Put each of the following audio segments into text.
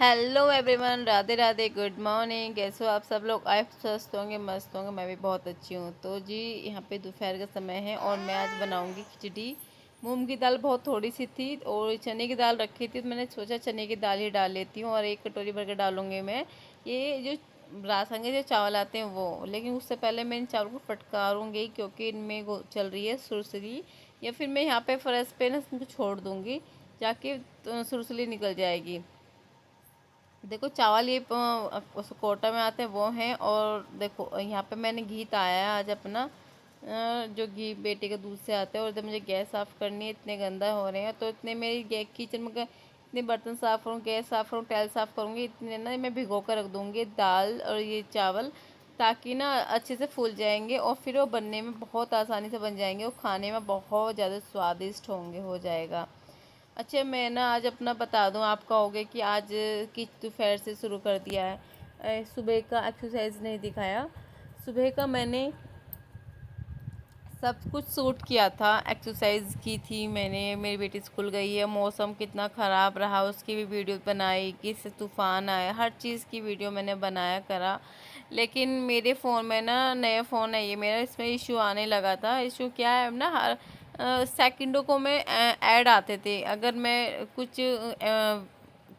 Hello everyone, Radhe Radhe, good morning. कैसे हो आप सब लोग? आप स्वस्थ होंगे, मस्त होंगे। मैं भी बहुत अच्छी हूँ। तो जी यहाँ पे दोपहर का समय है और मैं आज बनाऊँगी खिचड़ी। मूंग की दाल बहुत थोड़ी सी थी और चने की दाल रखी थी, तो मैंने सोचा चने की दाल ही डाल लेती हूँ और एक कटोरी भर के डालूँगी मैं। ये जो राशन के जो चावल आते हैं वो, लेकिन उससे पहले मैं इन चावल को फटकारूँगी क्योंकि इनमें वो चल रही है सुरसरी। या फिर मैं यहाँ पे फ्रेश पे ना इनको छोड़ दूँगी, जाके सुरसरी निकल जाएगी। देखो चावल ये उस कोटा में आते हैं वो हैं। और देखो यहाँ पे मैंने घी ताया है आज अपना, जो घी बेटे के दूध से आता है। और जब मुझे गैस साफ़ करनी है, इतने गंदा हो रहे हैं, तो इतने मेरी गैस किचन में इतने बर्तन साफ़ करूँ, गैस साफ़ करूँ, टाइल साफ़ करूँगी, इतने ना मैं भिगो कर रख दूँगी दाल और ये चावल, ताकि ना अच्छे से फूल जाएंगे और फिर वो बनने में बहुत आसानी से बन जाएंगे और खाने में बहुत ज़्यादा स्वादिष्ट होंगे, हो जाएगा। अच्छा, मैं ना आज अपना बता दूं, आप कहोगे कि आज की दोपहर से शुरू कर दिया है। सुबह का एक्सरसाइज नहीं दिखाया। सुबह का मैंने सब कुछ शूट किया था, एक्सरसाइज की थी मैंने। मेरी बेटी स्कूल गई है, मौसम कितना ख़राब रहा उसकी भी वीडियो बनाई, किस तूफ़ान आया, हर चीज़ की वीडियो मैंने बनाया करा। लेकिन मेरे फ़ोन में ना, नया फ़ोन है ये मेरा, इसमें इशू आने लगा था। इशू क्या है ना, हर सेकंडों को में ऐड आते थे। अगर मैं कुछ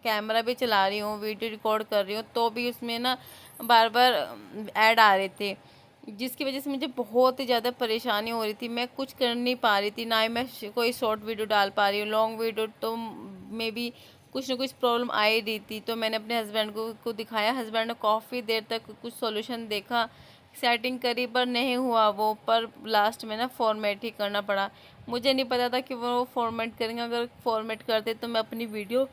कैमरा भी चला रही हूँ, वीडियो रिकॉर्ड कर रही हूँ, तो भी उसमें ना बार बार ऐड आ रहे थे, जिसकी वजह से मुझे बहुत ही ज़्यादा परेशानी हो रही थी। मैं कुछ कर नहीं पा रही थी, ना ही मैं कोई शॉर्ट वीडियो डाल पा रही हूँ। लॉन्ग वीडियो तो में भी कुछ ना कुछ प्रॉब्लम आ ही रही थी। तो मैंने अपने हस्बैंड को दिखाया। हस्बैंड ने काफ़ी देर तक कुछ सॉल्यूशन देखा, सेटिंग करी, पर नहीं हुआ वो। पर लास्ट में ना फॉर्मेट ही करना पड़ा। मुझे नहीं पता था कि वो फॉर्मेट करेंगे। अगर फॉर्मेट करते तो मैं अपनी वीडियो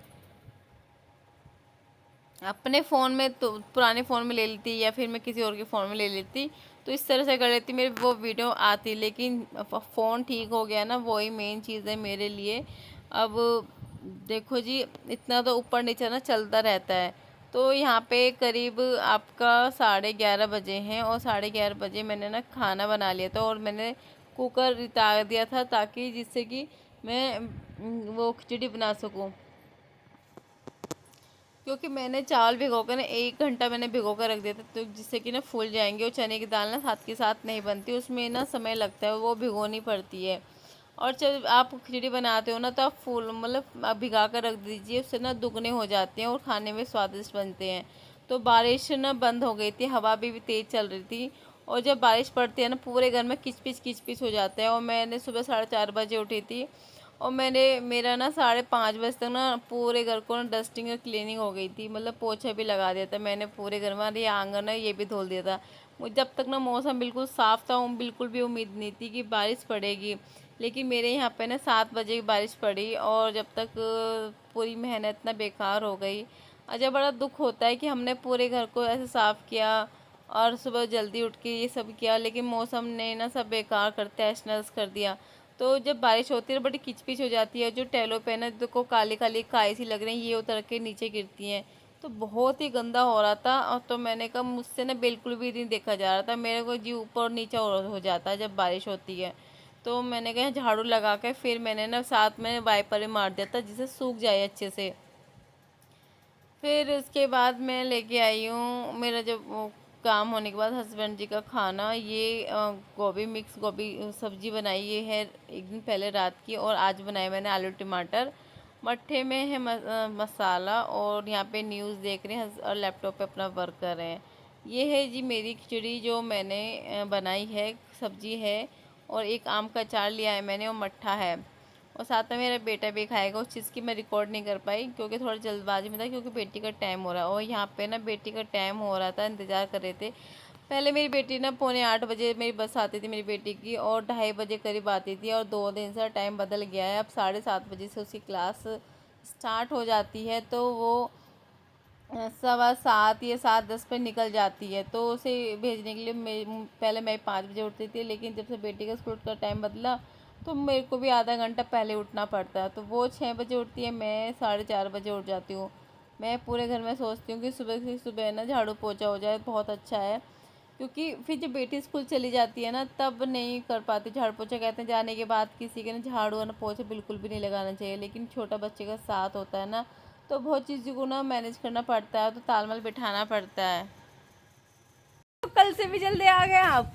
अपने फ़ोन में, तो पुराने फ़ोन में ले लेती, या फिर मैं किसी और के फ़ोन में ले लेती, तो इस तरह से कर लेती, मेरी वो वीडियो आती। लेकिन फ़ोन ठीक हो गया ना, वही मेन चीज़ है मेरे लिए। अब देखो जी, इतना तो ऊपर नीचे ना चलता रहता है। तो यहाँ पे करीब आपका 11:30 बजे हैं और 11:30 बजे मैंने ना खाना बना लिया था और मैंने कुकर उतार दिया था, ताकि जिससे कि मैं वो खिचड़ी बना सकूँ। क्योंकि मैंने चावल भिगो कर ना 1 घंटा मैंने भिगो कर रख दिया था, तो जिससे कि ना फूल जाएंगे। और चने की दाल ना साथ के साथ नहीं बनती, उसमें ना समय लगता है, वो भिगोनी पड़ती है। और जब आप खिचड़ी बनाते हो ना, तो आप फूल मतलब आप भिगा कर रख दीजिए, उससे ना दुगने हो जाते हैं और खाने में स्वादिष्ट बनते हैं। तो बारिश ना बंद हो गई थी, हवा भी तेज़ चल रही थी। और जब बारिश पड़ती है ना, पूरे घर में किचपिच हो जाता है। और मैंने सुबह 4:30 बजे उठी थी और मेरा ना 5:30 बजे तक ना पूरे घर को ना डस्टिंग और क्लीनिंग हो गई थी। मतलब पोछा भी लगा दिया था मैंने पूरे घर में, और ये आंगन है ये भी धुल दिया था। मुझे जब तक ना मौसम बिल्कुल साफ़ था, बिल्कुल भी उम्मीद नहीं थी कि बारिश पड़ेगी। लेकिन मेरे यहाँ पे ना 7 बजे बारिश पड़ी, और जब तक पूरी मेहनत ना बेकार हो गई। अच्छा, बड़ा दुख होता है कि हमने पूरे घर को ऐसे साफ़ किया और सुबह जल्दी उठ के ये सब किया, लेकिन मौसम ने ना सब बेकार कर तहस नहस कर दिया। तो जब बारिश होती है बड़ी किचपिच हो जाती है, जो टैलों पे ना देखो काली काली काई सी लग रही है, ये उतर के नीचे गिरती हैं। तो बहुत ही गंदा हो रहा था। और तो मैंने कहा मुझसे ना बिल्कुल भी नहीं देखा जा रहा था, मेरे को जी ऊपर और नीचे हो जाता है जब बारिश होती है। तो मैंने कहा झाड़ू लगा के फिर मैंने ना साथ में वाइपर भी मार दिया था, जिससे सूख जाए अच्छे से। फिर उसके बाद मैं लेके आई हूँ मेरा जब वो काम होने के बाद हस्बैंड जी का खाना। ये गोभी मिक्स गोभी सब्जी बनाई, ये है एक दिन पहले रात की, और आज बनाए मैंने आलू टमाटर। मट्ठे में है मसाला, और यहाँ पे न्यूज़ देख रहे हैं और लैपटॉप पे अपना वर्क कर रहे हैं। ये है जी मेरी खिचड़ी जो मैंने बनाई है, सब्जी है, और एक आम का अचार लिया है मैंने, और मट्ठा है। और साथ में मेरा बेटा भी खाएगा। उस चीज़ की मैं रिकॉर्ड नहीं कर पाई क्योंकि थोड़ा जल्दबाजी में था, क्योंकि बेटी का टाइम हो रहा है। और यहाँ पे ना बेटी का टाइम हो रहा था, इंतज़ार कर रहे थे। पहले मेरी बेटी ना 7:45 मेरी बस आती थी मेरी बेटी की, और 2:30 करीब आती थी। और 2 दिन से टाइम बदल गया है, अब 7:30 से उसकी क्लास स्टार्ट हो जाती है। तो वो 7:15 या 7:10 पर निकल जाती है। तो उसे भेजने के लिए पहले मैं 5 बजे उठती थी, लेकिन जब से बेटी का स्कूल का टाइम बदला, तो मेरे को भी आधा घंटा पहले उठना पड़ता है। तो वो 6 बजे उठती है, मैं 4:30 बजे उठ जाती हूँ। मैं पूरे घर में सोचती हूँ कि सुबह से सुबह ना झाड़ू पोछा हो जाए, बहुत अच्छा है। क्योंकि फिर जब बेटी स्कूल चली जाती है ना, तब नहीं कर पाती झाड़ू पोछा। कहते हैं जाने के बाद किसी के ना झाड़ू और पोछा बिल्कुल भी नहीं लगाना चाहिए, लेकिन छोटा बच्चे का साथ होता है ना, तो बहुत चीज़ों को ना मैनेज करना पड़ता है, तो तालमेल बिठाना पड़ता है। तो कल से भी जल्दी आ गए आप।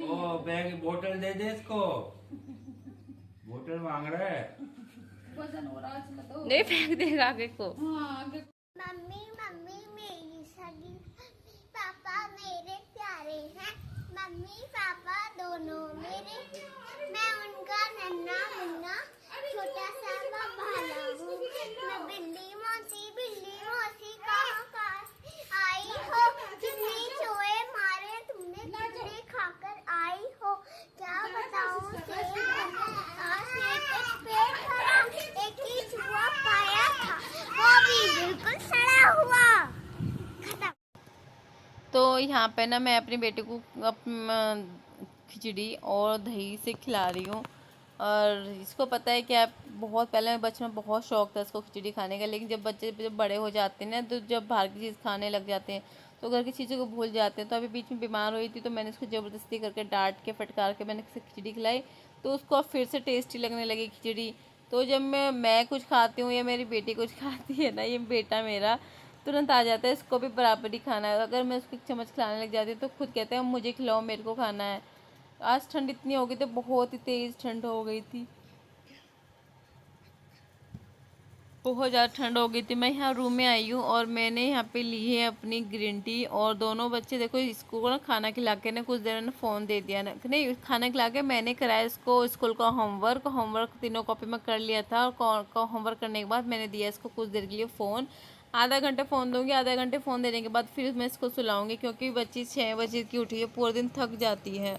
ओ बैग बोतल दे दे इसको, बोतल मांग रहा है। नहीं फेंक देगा आगे को। मम्मी मम्मी मेरी सगी पापा मेरे प्यारे हैं, मम्मी पापा दोनों मेरे, मैं उनका नन्हा मुन्ना छोटा सा भाला हूँ। मैं बिल्ली मौसी कहाँ आई हो, कितने चोए मारे तुमने, कितने खाकर आई हो, क्या बताऊँ एक ही चूहा पाया था, वो भी बिल्कुल सड़ा हुआ। खत्म। तो यहाँ पे ना मैं अपनी बेटी को खिचड़ी और दही से खिला रही हूँ। और इसको पता है कि आप बहुत पहले बचपन में बहुत शौक था इसको खिचड़ी खाने का, लेकिन जब बड़े हो जाते हैं ना, तो जब बाहर की चीज़ खाने लग जाते हैं तो घर की चीज़ों को भूल जाते हैं। तो अभी बीच में बीमार हुई थी, तो मैंने इसको ज़बरदस्ती करके डांट के फटकार के मैंने इसे खिचड़ी खिलाई, तो उसको अब फिर से टेस्टी लगने लगी खिचड़ी। तो जब मैं कुछ खाती हूँ या मेरी बेटी कुछ खाती है ना, ये बेटा मेरा तुरंत आ जाता है इसको भी बराबर ही खाना है। अगर मैं उसको एक चम्मच खिलाने लग जाती हूँ तो खुद कहते हैं मुझे खिलाओ, मेरे को खाना है। आज ठंड इतनी हो गई थी, बहुत ही तेज़ ठंड हो गई थी, बहुत ज़्यादा ठंड हो गई थी। मैं यहाँ रूम में आई हूँ और मैंने यहाँ पे ली है अपनी ग्रीन टी। और दोनों बच्चे देखो, इसको ना खाना खिला के ना कुछ देर में फ़ोन दे दिया ना, नहीं खाना खिला के मैंने कराया इसको स्कूल का होमवर्क तीनों कॉपी में कर लिया था। और होमवर्क करने के बाद मैंने दिया इसको कुछ देर के लिए फ़ोन। आधा घंटे फ़ोन दूँगी, आधा घंटे फ़ोन देने के बाद फिर मैं इसको सुलाऊँगी, क्योंकि बच्ची 6 बजे की उठी है, पूरे दिन थक जाती है।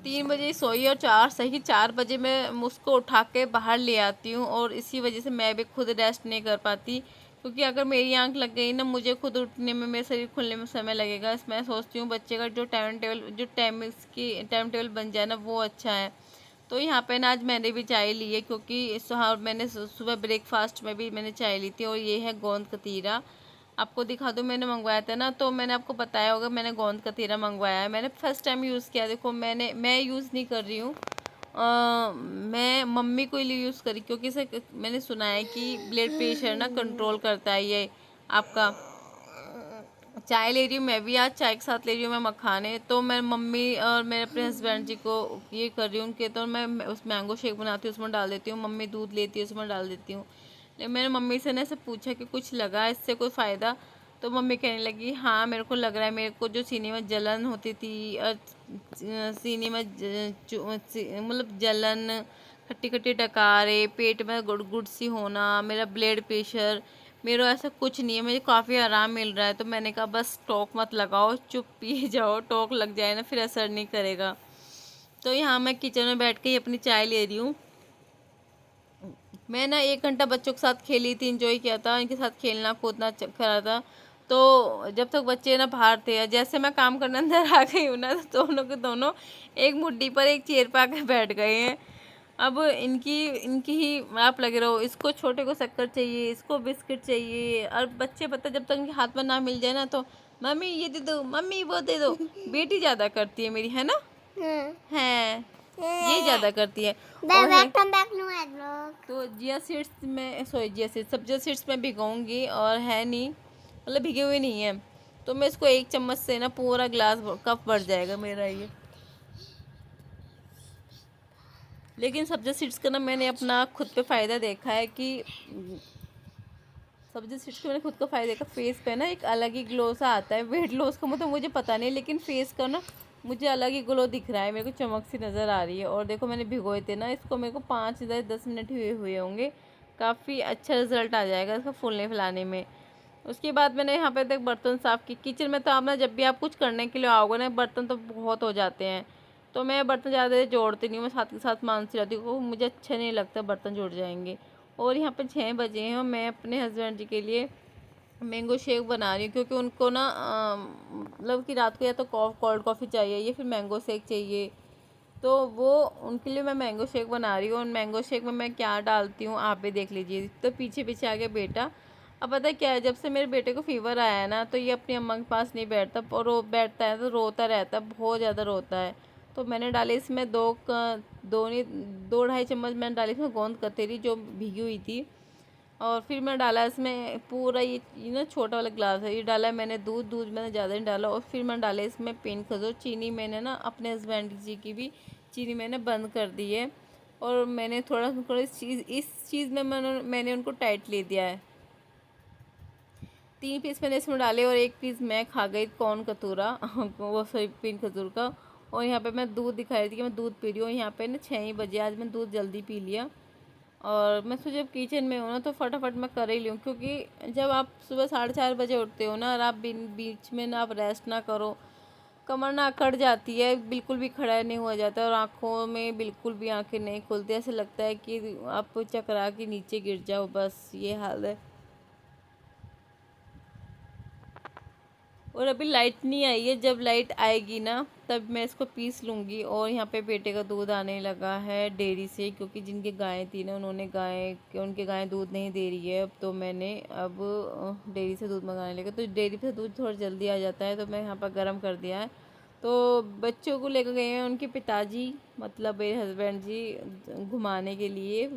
3 बजे सोई और 4 बजे मैं उसको उठा के बाहर ले आती हूँ। और इसी वजह से मैं भी खुद रेस्ट नहीं कर पाती, क्योंकि अगर मेरी आंख लग गई ना, मुझे खुद उठने में, मेरे शरीर खुलने में समय लगेगा। मैं सोचती हूँ बच्चे का जो टाइम टेबल बन जाए ना, वो अच्छा है। तो यहाँ पे ना आज मैंने भी चाय ली है, क्योंकि मैंने सुबह ब्रेकफास्ट में भी मैंने चाय ली थी। और ये है गोंद कतीरा, आपको दिखा दूँ, मैंने मंगवाया था ना, तो मैंने आपको बताया होगा मैंने गोंद कतीरा मंगवाया है। मैंने फर्स्ट टाइम यूज़ किया। देखो मैं यूज़ नहीं कर रही हूँ, मैं मम्मी को लिए यूज़ करी, क्योंकि इसे मैंने सुना है कि ब्लड प्रेशर ना कंट्रोल करता है ये आपका। चाय ले रही हूँ मैं भी, आज चाय के साथ ले रही हूँ मैं मखाने। तो मैं मम्मी और मेरे अपने हस्बैंड जी को ये कर रही हूँ उनके, तो मैं उस मैंगो शेक बनाती हूँ, उसमें डाल देती हूँ। मम्मी दूध लेती है, उसमें डाल देती हूँ। लेकिन मैंने मम्मी से ना ऐसे पूछा कि कुछ लगा इससे कोई फ़ायदा, तो मम्मी कहने लगी हाँ मेरे को लग रहा है, मेरे को जो सीने में जलन होती थी और सीने में मतलब जलन, खट्टी खट्टी डकारे, पेट में गुड़ गुड़ सी होना, मेरा ब्लड प्रेशर, मेरा ऐसा कुछ नहीं है, मुझे काफ़ी आराम मिल रहा है। तो मैंने कहा बस टोक मत लगाओ, चुप पी जाओ, टोक लग जाए ना फिर असर नहीं करेगा। तो यहाँ मैं किचन में बैठ के ही अपनी चाय ले रही हूँ। मैं ना 1 घंटा बच्चों के साथ खेली थी, इंजॉय किया था, इनके साथ खेलना कूदना करा था। तो जब तक बच्चे ना बाहर थे, जैसे मैं काम करने अंदर आ गई हूँ ना, तो दोनों के दोनों एक मुट्ठी पर एक चेयर पर आकर बैठ गए हैं। अब इनकी इनकी ही आप लगे रहो, इसको छोटे को शक्कर चाहिए, इसको बिस्किट चाहिए। और बच्चे पता जब तक इनके हाथ में ना मिल जाए ना, तो मम्मी ये दे दो, मम्मी वो दे दो। बेटी ज़्यादा करती है मेरी, है ना? है, ये ज़्यादा करती है। और है तो सब्जिया सीड्स में भिगोऊंगी, और है नहीं, मतलब भिगे हुए नहीं है, तो मैं इसको 1 चम्मच से ना पूरा कप भर जाएगा मेरा ये। लेकिन सब्जी सीड्स का ना मैंने अपना खुद पे फ़ायदा देखा है कि सब्जी सीड्स का मैंने खुद का फ़ायदा देखा, फेस पे ना एक अलग ही ग्लो सा आता है। वेट लॉस का मतलब मुझे पता नहीं, लेकिन फेस का ना मुझे अलग ही ग्लो दिख रहा है, मेरे को चमक सी नज़र आ रही है। और देखो मैंने भिगोए थे ना इसको, मेरे को 5 से 10 मिनट हुए होंगे, काफ़ी अच्छा रिजल्ट आ जाएगा इसका फूलने फैलाने में। उसके बाद मैंने यहाँ पे तक बर्तन साफ़ की। किचन में तो आप ना जब भी आप कुछ करने के लिए आओगे ना, बर्तन तो बहुत हो जाते हैं, तो मैं बर्तन ज़्यादा देर जोड़ती नहीं हूँ, मैं साथ के साथ मानसी रहती हूँ, मुझे अच्छा नहीं लगता बर्तन जुड़ जाएंगे। और यहाँ पे 6 बजे हैं और मैं अपने हस्बैंड जी के लिए मैंगो शेक बना रही हूँ, क्योंकि उनको ना मतलब कि रात को या तो कोल्ड कॉफ़ी चाहिए या फिर मैंगो शेक चाहिए। तो वो उनके लिए मैं मैंगो शेक बना रही हूँ। और मैंगो शेक में मैं क्या डालती हूँ आप भी देख लीजिए। तो पीछे पीछे आ गया बेटा। अब पता है क्या है, जब से मेरे बेटे को फीवर आया है ना, तो ये अपनी अम्मा के पास नहीं बैठता, और रो बैठता है तो रोता रहता है, बहुत ज़्यादा रोता है। तो मैंने डाले इसमें दो नहीं 2-2.5 चम्मच मैंने डाली इसमें गोंद कतरी जो भीगी हुई थी। और फिर मैं डाला इसमें पूरा ये ना छोटा वाला ग्लास है, ये डाला है मैंने दूध मैंने ज़्यादा नहीं डाला। और फिर मैं डाले इसमें पिन खजूर। चीनी मैंने ना अपने हस्बैंड जी की भी चीनी मैंने बंद कर दी है। और मैंने थोड़ा थोड़ा इस चीज़ में मैंने उनको टाइट ले दिया है। 3 पीस मैंने इसमें डाले और 1 पीस मैं खा गई कौन कतूरा वो सॉरी पिन खजूर का। और यहाँ पे मैं दूध दिखा रही थी कि मैं दूध पी रही हूँ। यहाँ पे ना 6 ही बजे आज मैं दूध जल्दी पी लिया। और मैं सोचा जब किचन में हूँ ना तो फटाफट मैं कर ही लूँ, क्योंकि जब आप सुबह 4:30 बजे उठते हो ना और आप बीच में ना आप रेस्ट ना करो, कमर ना अकड़ जाती है, बिल्कुल भी खड़ा नहीं हुआ जाता है और आँखों में बिल्कुल भी आँखें नहीं खुलती। ऐसे लगता है कि आप चकरा के नीचे गिर जाओ, बस ये हाल है। और अभी लाइट नहीं आई है, जब लाइट आएगी ना तब मैं इसको पीस लूँगी। और यहाँ पे बेटे का दूध आने लगा है डेयरी से, क्योंकि जिनकी गायें थी ना उनके गायें दूध नहीं दे रही है। अब तो मैंने डेयरी से दूध मंगाने लगा, तो डेयरी से दूध थोड़ा जल्दी आ जाता है, तो मैं यहाँ पर गर्म कर दिया है। तो बच्चों को लेकर गए हैं उनके पिताजी, मतलब मेरे हस्बैंड जी, घुमाने के लिए।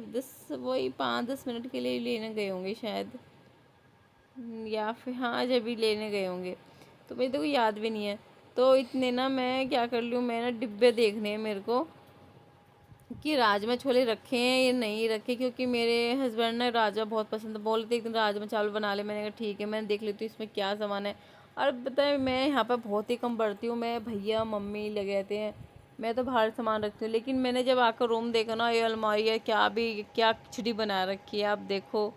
वही 5-10 मिनट के लिए लेने गए होंगे शायद, या फिर हाँ जब भी लेने गए होंगे, तो मुझे तो कोई याद भी नहीं है। तो इतने ना मैं क्या कर लूँ, मैं ना डिब्बे देखने हैं मेरे को कि राजमा छोले रखे हैं या नहीं रखे, क्योंकि मेरे हस्बैंड ने राजमा बहुत पसंद है। बोले थे एक दिन राजमा चावल बना ले, मैंने कहा ठीक है, मैंने देख लेती हूँ इसमें क्या सामान है। और पता है मैं यहाँ पर बहुत ही कम बढ़ती हूँ, मैं भैया मम्मी लगे रहते हैं, मैं तो बाहर सामान रखती हूँ। लेकिन मैंने जब आकर रूम देखा ना, ये अलमारी है क्या खिचड़ी बना रखी है आप देखो।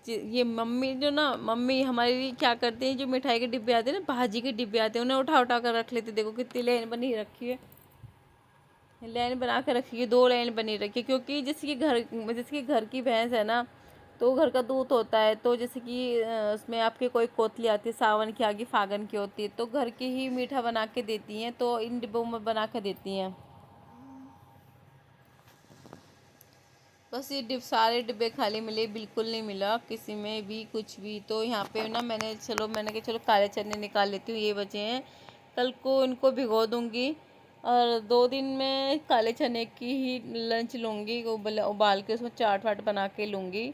ये मम्मी जो ना मम्मी हमारी क्या करती हैं, जो मिठाई के डिब्बे आते हैं ना, भाजी के डिब्बे आते हैं, उन्हें उठा उठा कर रख लेते। देखो कितनी लाइन बनी रखी है, लाइन बना कर रखी है, 2 लाइन बनी रखी है। क्योंकि जैसे कि घर की भैंस है ना, तो घर का दूध होता है, तो जैसे कि उसमें आपके कोई कोतली आती है, सावन की आगे फागन की होती है, तो घर की ही मीठा बना के देती हैं, तो इन डिब्बों में बना के देती हैं। बस ये सारे डिब्बे खाली मिले, बिल्कुल नहीं मिला किसी में भी कुछ भी। तो यहाँ पे ना मैंने कहा चलो काले चने निकाल लेती हूँ, ये बचे हैं, कल को इनको भिगो दूँगी। और 2 दिन में काले चने की ही लंच लूँगी, उबाल के उसमें चाट वाट बना के लूँगी।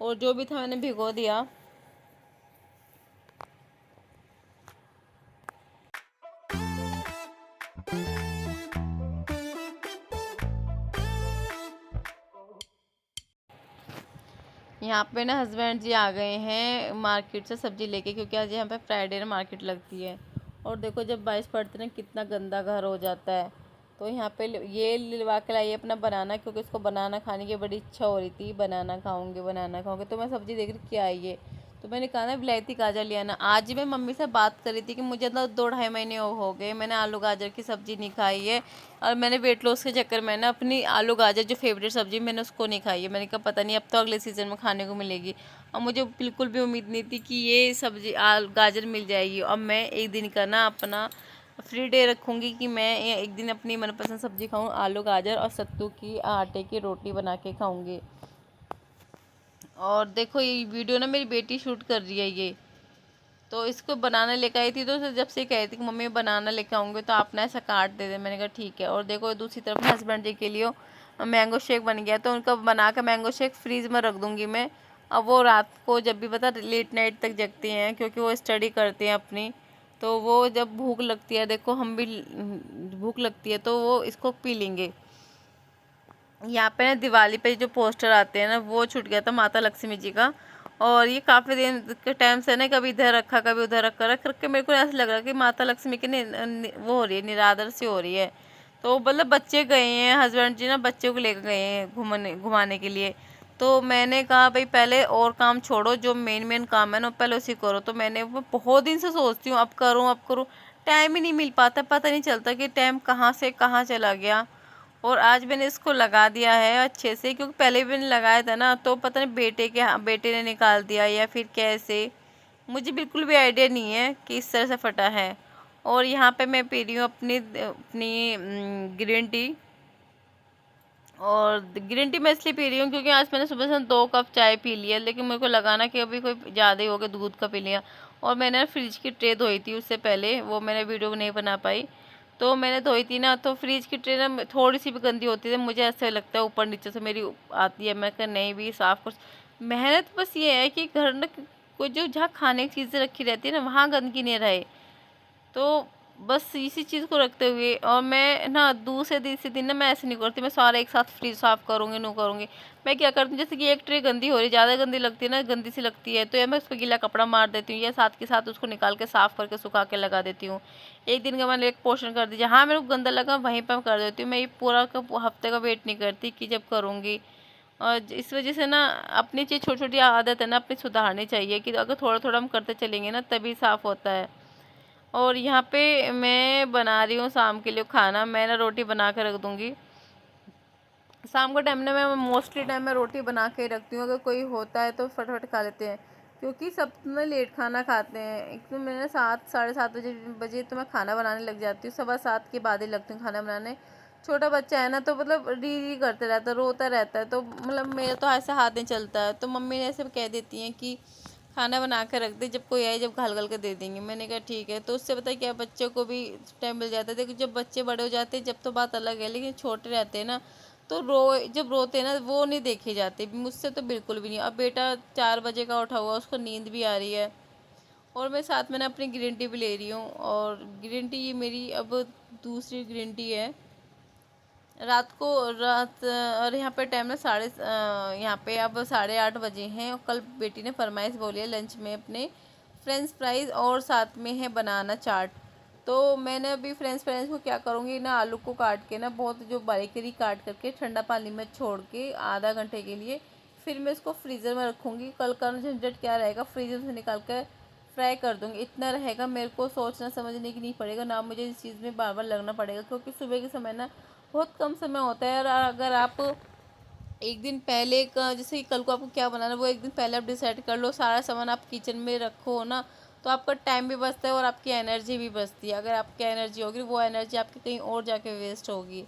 और जो भी था मैंने भिगो दिया। यहाँ पे ना हस्बैंड जी आ गए हैं मार्केट से सब्ज़ी लेके, क्योंकि आज यहाँ पे फ्राइडे ना मार्केट लगती है। और देखो जब बारिश पड़ती है ना कितना गंदा घर हो जाता है। तो यहाँ पे ये लिलवा के लाई अपना बनाना, क्योंकि इसको बनाना खाने की बड़ी इच्छा हो रही थी, बनाना खाऊंगे। तो मैं सब्ज़ी देख रही क्या है ये, तो मैंने कहा ना विलायती गाजर ले आना। आज मैं मम्मी से बात कर रही थी कि मुझे ना 2-2.5 महीने हो गए मैंने आलू गाजर की सब्ज़ी नहीं खाई है। और मैंने वेट लॉस के चक्कर में ना अपनी आलू गाजर जो फेवरेट सब्ज़ी मैंने उसको नहीं खाई है। मैंने कहा पता नहीं अब तो अगले सीज़न में खाने को मिलेगी। और मुझे बिल्कुल भी उम्मीद नहीं थी कि ये सब्ज़ी गाजर मिल जाएगी। और मैं एक दिन का ना अपना फ्री डे रखूँगी कि मैं एक दिन अपनी मनपसंद सब्ज़ी खाऊँ, आलू गाजर और सत्तू की आटे की रोटी बना के खाऊँगी। और देखो ये वीडियो ना मेरी बेटी शूट कर रही है ये, तो इसको बनाना लेकर आई थी, तो जब से कह रही थी कि मम्मी बनाना लेकर आऊँगी तो आप ना ऐसा काट दे दे। मैंने कहा ठीक है। और देखो दूसरी तरफ हस्बैंड जी के लिए मैंगो शेक बन गया, तो उनका बना कर मैंगो शेक फ्रीज़ में रख दूँगी मैं। अब वो रात को जब भी पता लेट नाइट तक जगते हैं, क्योंकि वो स्टडी करते हैं अपनी, तो वो जब भूख लगती है, देखो हम भी भूख लगती है, तो वो इसको पी लेंगे। यहाँ पे ना दिवाली पे जो पोस्टर आते हैं ना, वो छूट गया था माता लक्ष्मी जी का। और ये काफ़ी दिन के टाइम से ना कभी इधर रखा कभी उधर रख के मेरे को ऐसा लग रहा है कि माता लक्ष्मी की वो हो रही है, निरादर सी हो रही है। तो मतलब बच्चे गए हैं, हस्बैंड जी ना बच्चों को लेकर गए हैं घुमाने के लिए। तो मैंने कहा भाई पहले और काम छोड़ो, जो मेन काम है ना पहले उसी करो। तो मैंने वो बहुत दिन से सोचती हूँ अब करूँ, टाइम ही नहीं मिल पाता, पता नहीं चलता कि टाइम कहाँ से कहाँ चला गया। और आज मैंने इसको लगा दिया है अच्छे से, क्योंकि पहले भी मैंने लगाया था ना, तो पता नहीं बेटे ने निकाल दिया या फिर कैसे, मुझे बिल्कुल भी आइडिया नहीं है कि इस तरह से फटा है। और यहाँ पे मैं पी रही हूँ अपनी अपनी ग्रीन टी। और ग्रीन टी मैं इसलिए पी रही हूँ क्योंकि आज मैंने सुबह से 2 कप चाय पी लिया, लेकिन मेरे को लगा ना कि अभी कोई ज़्यादा ही हो गया, दूध का पी लिया। और मैंने फ्रिज की ट्रे धोई थी उससे पहले, वो मैंने वीडियो नहीं बना पाई। तो मैंने धोई थी ना, तो फ्रिज की ट्रे ना थोड़ी सी भी गंदी होती है, मुझे ऐसा लगता है ऊपर नीचे से मेरी आती है। मैं कहा नहीं भी साफ़ कुछ मेहनत, बस ये है कि घर में कोई जो जहाँ खाने की चीज़ें रखी रहती है ना, वहाँ गंदगी नहीं रहे। तो बस इसी चीज़ को रखते हुए, और मैं ना दूसरे तीसरे दिन ना मैं ऐसे नहीं करती, मैं सारा एक साथ फ्रिज साफ़ करूँगी नो करूँगी। मैं क्या करती हूँ, जैसे कि एक ट्रे गंदी हो रही, ज़्यादा गंदी लगती है ना, गंदी सी लगती है, तो या मैं उस पर गीला कपड़ा मार देती हूँ, या साथ के साथ उसको निकाल के साफ़ करके सुखा के लगा देती हूँ। एक दिन का मैंने एक पोर्शन कर दिया, हाँ मेरे को गंदा लगा वहीं पर कर देती हूँ। मैं ये पूरा का हफ्ते का वेट नहीं करती कि जब करूँगी। और इस वजह से ना अपनी चीज़ छोटी छोटी आदत है ना अपनी सुधारनी चाहिए, कि अगर थोड़ा थोड़ा हम करते चलेंगे ना तभी साफ़ होता है। और यहाँ पे मैं बना रही हूँ शाम के लिए खाना। मैं ना रोटी बना के रख दूँगी। शाम का टाइम ना मैं मोस्टली टाइम मैं रोटी बना के ही रखती हूँ, अगर कोई होता है तो फटाफट खा लेते हैं, क्योंकि सब ना लेट खाना खाते हैं। एक तो मैंने 7 साढ़े 7 बजे तो मैं खाना बनाने लग जाती हूँ, 7:15 के बाद ही लगती हूँ खाना बनाने। छोटा बच्चा है ना, तो मतलब री री करते रहता है, रोता रहता है, तो मतलब मेरा तो ऐसे हाथ नहीं चलता है। तो मम्मी ने ऐसे कह देती हैं कि खाना बना कर रख दे, जब कोई आए जब घाल घाल के दे देंगे। मैंने कहा ठीक है। तो उससे पता है क्या, बच्चों को भी टाइम मिल जाता है। देखो जब बच्चे बड़े हो जाते हैं जब तो बात अलग है, लेकिन छोटे रहते हैं ना, तो जब रोते हैं ना वो नहीं देखे जाते, मुझसे तो बिल्कुल भी नहीं। अब बेटा 4 बजे का उठा हुआ, उसको नींद भी आ रही है, और मैं साथ में ना अपनी ग्रीन टी भी ले रही हूँ। और ग्रीन टी ये मेरी अब दूसरी ग्रीन टी है। रात और यहाँ पे टाइम ना यहाँ पे अब 8:30 बजे हैं। और कल बेटी ने फरमाइश बोली है लंच में अपने फ्रेंच फ्राइज़ और साथ में है बनाना चाट। तो मैंने अभी फ्रेंच फ्राइज़ को क्या करूँगी ना, आलू को काट के ना बहुत जो बारीक काट करके ठंडा पानी में छोड़ के आधा घंटे के लिए, फिर मैं इसको फ्रीज़र में रखूँगी। कल का झंझट क्या रहेगा, फ्रीज़र से निकाल कर फ्राई कर दूँगी। इतना रहेगा, मेरे को सोचना समझने की नहीं पड़ेगा ना, मुझे इस चीज़ में बार बार लगना पड़ेगा, क्योंकि सुबह के समय ना बहुत कम समय होता है। और अगर आप एक दिन पहले का, जैसे कि कल को आपको क्या बनाना है, वो एक दिन पहले आप डिसाइड कर लो, सारा सामान आप किचन में रखो ना, तो आपका टाइम भी बचता है और आपकी एनर्जी भी बचती है। अगर आपकी एनर्जी होगी, वो एनर्जी आपकी कहीं और जाके वेस्ट होगी।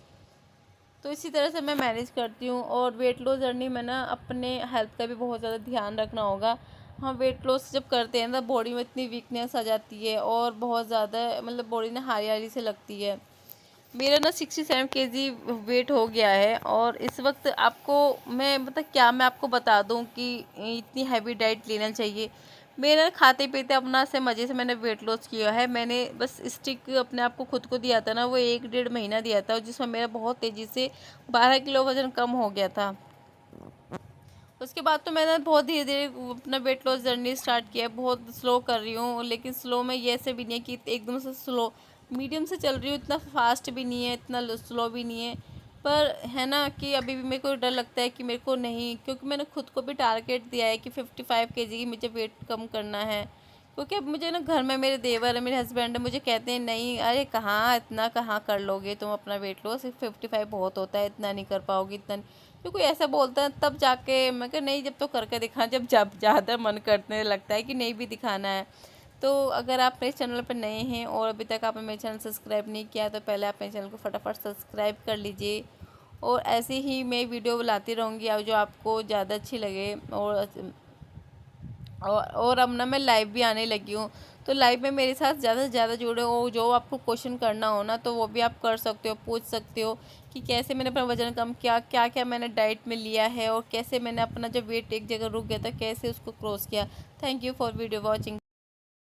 तो इसी तरह से मैं मैनेज करती हूँ। और वेट लॉस जर्नी में ना अपने हेल्थ का भी बहुत ज़्यादा ध्यान रखना होगा। हाँ, वेट लॉस जब करते हैं ना, बॉडी में इतनी वीकनेस आ जाती है और बहुत ज़्यादा मतलब बॉडी ना हारी हारी से लगती है। मेरा ना 67 केजी वेट हो गया है। और इस वक्त आपको मैं मतलब क्या मैं आपको बता दूं कि इतनी हैवी डाइट लेना चाहिए। मेरा खाते पीते अपना से मज़े से मैंने वेट लॉस किया है। मैंने बस स्टिक अपने आप को खुद को दिया था ना, वो 1 डेढ़ महीना दिया था, जिसमें मेरा बहुत तेज़ी से 12 किलो वज़न कम हो गया था। उसके बाद तो मैंने बहुत धीरे धीरे अपना वेट लॉस जर्नी स्टार्ट किया। बहुत स्लो कर रही हूँ, लेकिन स्लो में ये ऐसे भी नहीं है कि एकदम से स्लो, मीडियम से चल रही हूँ। इतना फास्ट भी नहीं है, इतना स्लो भी नहीं है। पर है ना कि अभी भी मेरे को डर लगता है कि मेरे को नहीं, क्योंकि मैंने खुद को भी टारगेट दिया है कि 55 केजी की मुझे वेट कम करना है। क्योंकि अब मुझे ना घर में मेरे देवर है, मेरे हस्बैंड है, मुझे कहते हैं नहीं अरे कहाँ इतना कहाँ कर लोगे तुम अपना वेट लॉस, 55 बहुत होता है, इतना नहीं कर पाओगी, इतना नहीं। तो कोई ऐसा बोलता है तब जाके मैं कहा नहीं, जब तो करके दिखा, जब ज़्यादा मन करने लगता है कि नहीं भी दिखाना है। तो अगर आप मेरे चैनल पर नए हैं और अभी तक आपने मेरे चैनल सब्सक्राइब नहीं किया, तो पहले आप मेरे चैनल को फटाफट सब्सक्राइब कर लीजिए। और ऐसे ही मैं वीडियो लाती रहूँगी अब जो आपको ज़्यादा अच्छी लगे। और अब ना मैं लाइव भी आने लगी हूँ, तो लाइव में मेरे साथ ज़्यादा से ज़्यादा जुड़े हो। जो आपको क्वेश्चन करना हो ना, तो वो भी आप कर सकते हो, पूछ सकते हो कि कैसे मैंने अपना वज़न कम किया, क्या क्या मैंने डाइट में लिया है, और कैसे मैंने अपना जो वेट एक जगह रुक गया था कैसे उसको क्रॉस किया। Thank you for video watching.